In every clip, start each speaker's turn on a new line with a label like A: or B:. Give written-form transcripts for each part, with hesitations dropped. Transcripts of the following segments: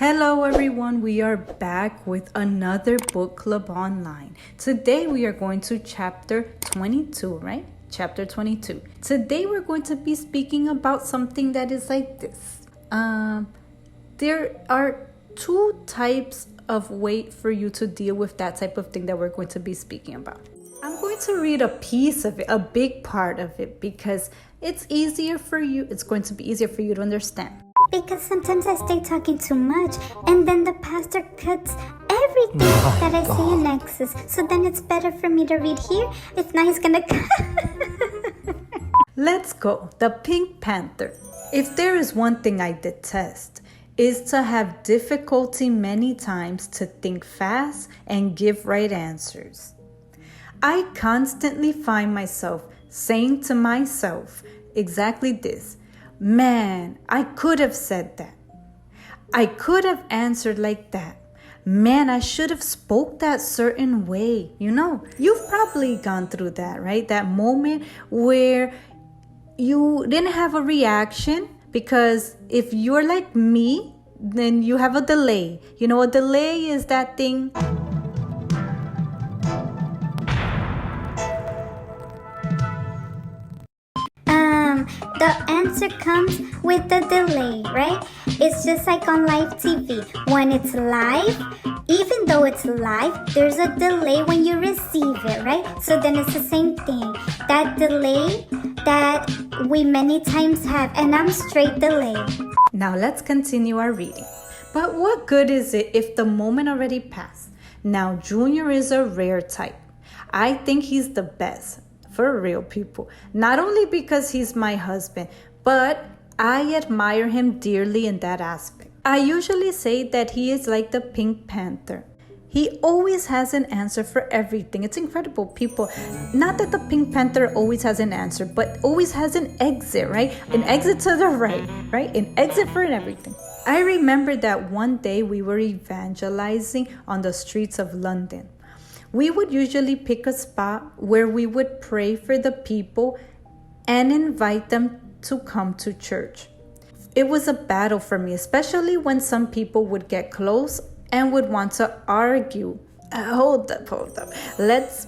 A: Hello everyone, we are back with another book club online. Today we are going to chapter 22, right? Chapter 22. Today we're going to be speaking about something that is like this. There are two types of way for you to deal with that type of thing that we're going to be speaking about. I'm going to read a piece of it, a big part of it, because it's going to be easier for you to understand.
B: Because sometimes I stay talking too much and then the pastor cuts everything that I say in Exodus. So then it's better for me to read here. If not, he's gonna cut.
A: Let's go. The Pink Panther. If there is one thing I detest, is to have difficulty many times to think fast and give right answers. I constantly find myself saying to myself exactly this. Man, I could have said that. I could have answered like that. Man, I should have spoke that certain way. You know, you've probably gone through that, right? That moment where you didn't have a reaction, because if you're like me, then you have a delay. You know, a delay is that thing.
B: The answer comes with the delay, right? It's just like on live TV. When it's live, even though it's live, there's a delay when you receive it, right? So then it's the same thing. That delay that we many times have, and I'm straight delay.
A: Now let's continue our reading. But what good is it if the moment already passed? Now Junior is a rare type. I think he's the best. For real, people. Not only because he's my husband, but I admire him dearly in that aspect. I usually say that he is like the Pink Panther. He always has an answer for everything. It's incredible, people. Not that the Pink Panther always has an answer, but always has an exit, right? An exit to the right? An exit for everything. I remember that one day we were evangelizing on the streets of London. We would usually pick a spot where we would pray for the people and invite them to come to church. It was a battle for me, especially when some people would get close and would want to argue. Hold up. Let's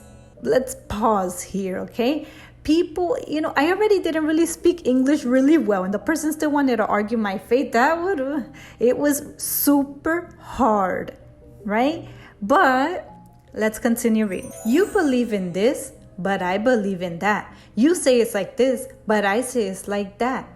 A: pause here, okay? People, I already didn't really speak English really well, and the person still wanted to argue my faith. It was super hard, right? But let's continue reading. You believe in this, but I believe in that. You say it's like this, but I say it's like that.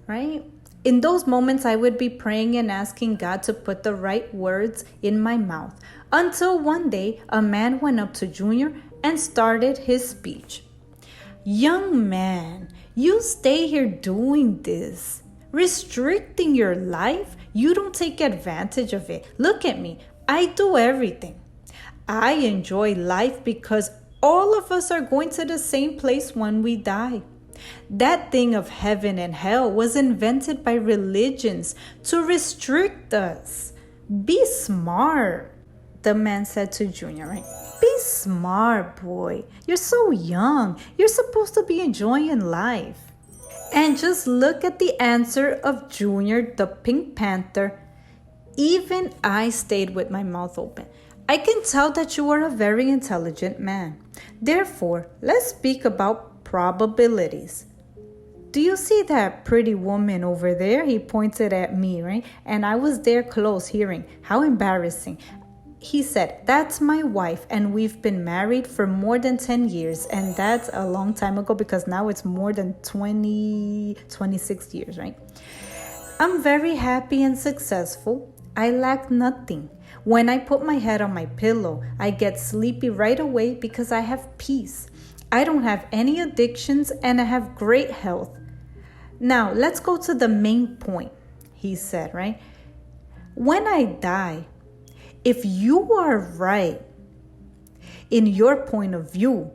A: Right? In those moments, I would be praying and asking God to put the right words in my mouth. Until one day, a man went up to Junior and started his speech. Young man, you stay here doing this, restricting your life. You don't take advantage of it. Look at me. I do everything. I enjoy life because all of us are going to the same place when we die. That thing of heaven and hell was invented by religions to restrict us. Be smart, the man said to Junior, right? Be smart, boy. You're so young. You're supposed to be enjoying life. And just look at the answer of Junior, the Pink Panther. Even I stayed with my mouth open. I can tell that you are a very intelligent man. Therefore, let's speak about probabilities. Do you see that pretty woman over there? He pointed at me, right? And I was there close hearing. How embarrassing. He said, that's my wife, and we've been married for more than 10 years. And that's a long time ago, because now it's more than 26 years, right? I'm very happy and successful. I lack nothing. When I put my head on my pillow, I get sleepy right away because I have peace. I don't have any addictions and I have great health. Now, let's go to the main point, he said, right? When I die, if you are right in your point of view,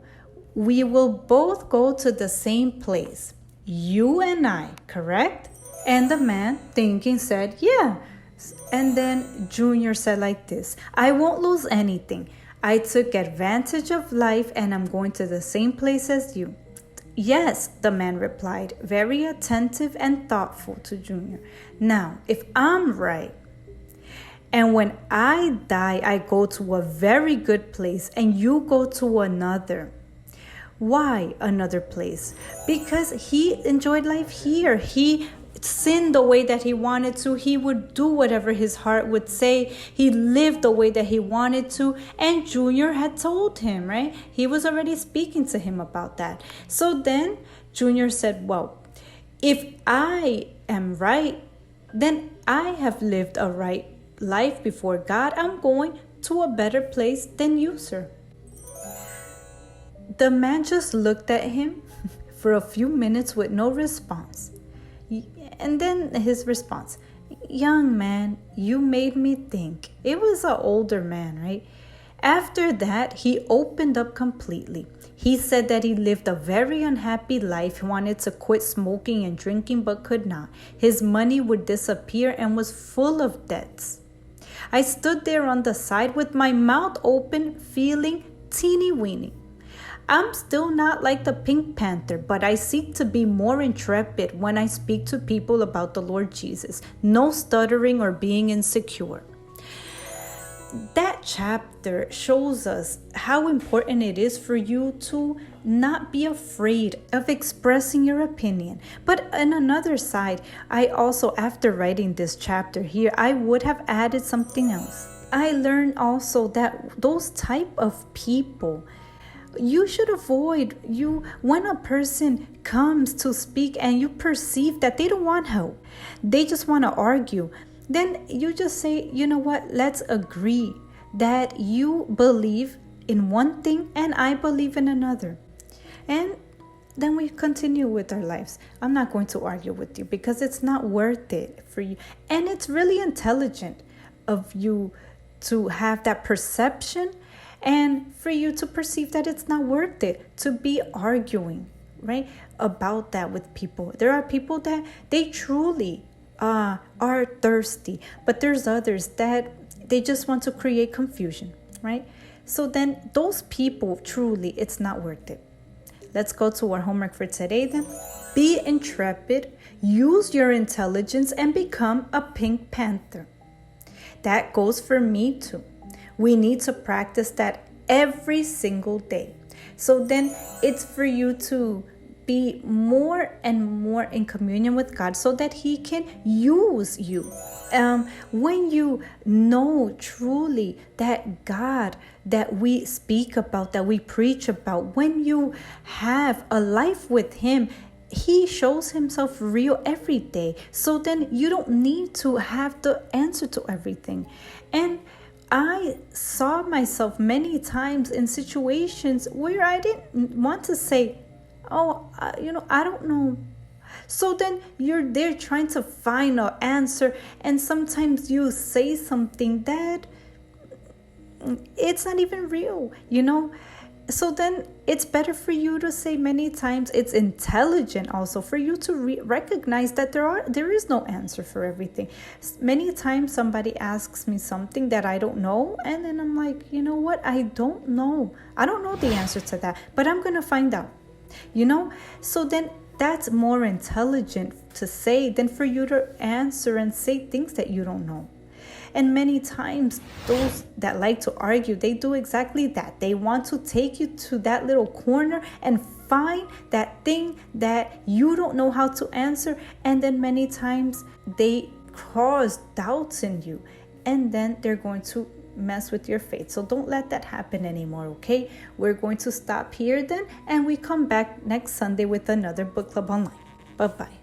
A: we will both go to the same place. You and I, correct? And the man, thinking, said, yeah. And then Junior said like this, I won't lose anything. I took advantage of life and I'm going to the same place as you. Yes, the man replied, very attentive and thoughtful to Junior. Now, if I'm right, And when I die, I go to a very good place and you go to another. Why another place? Because he enjoyed life here. He sinned the way that he wanted to. He would do whatever his heart would say. He lived the way that he wanted to. And Junior had told him, right? He was already speaking to him about that. So then Junior said, well, if I am right, then I have lived a right life before God. I'm going to a better place than you, sir. The man just looked at him for a few minutes with no response. And then his response, young man, you made me think. It was an older man, right? After that, he opened up completely. He said that he lived a very unhappy life. He wanted to quit smoking and drinking but could not. His money would disappear and was full of debts. I stood there on the side with my mouth open, feeling teeny weeny. I'm still not like the Pink Panther, but I seek to be more intrepid when I speak to people about the Lord Jesus. No stuttering or being insecure. That chapter shows us how important it is for you to not be afraid of expressing your opinion. But on another side, I also, after writing this chapter here, I would have added something else. I learned also that those type of people, you should avoid when a person comes to speak and you perceive that they don't want help, they just want to argue, then you just say, you know what, let's agree that you believe in one thing and I believe in another. And then we continue with our lives. I'm not going to argue with you because it's not worth it for you. And it's really intelligent of you to have that perception and for you to perceive that it's not worth it to be arguing, right, about that with people. There are people that they truly are thirsty, but there's others that they just want to create confusion, right? So then those people, truly, it's not worth it. Let's go to our homework for today then. Be intrepid, use your intelligence, and become a Pink Panther. That goes for me too. We need to practice that every single day. So then it's for you to be more and more in communion with God so that He can use you. When you know truly that God that we speak about, that we preach about, when you have a life with Him, He shows Himself real every day. So then you don't need to have the answer to everything. And I saw myself many times in situations where I didn't want to say, I don't know. So then you're there trying to find an answer, and sometimes you say something that it's not even real, So then it's better for you to say many times. It's intelligent also for you to recognize that there is no answer for everything. Many times somebody asks me something that I don't know, and then I'm like, you know what? I don't know. I don't know the answer to that, but I'm going to find out, So then that's more intelligent to say than for you to answer and say things that you don't know. And many times those that like to argue, they do exactly that. They want to take you to that little corner and find that thing that you don't know how to answer. And then many times they cause doubts in you, and then they're going to mess with your faith. So don't let that happen anymore, okay? We're going to stop here then, and we come back next Sunday with another book club online. Bye-bye.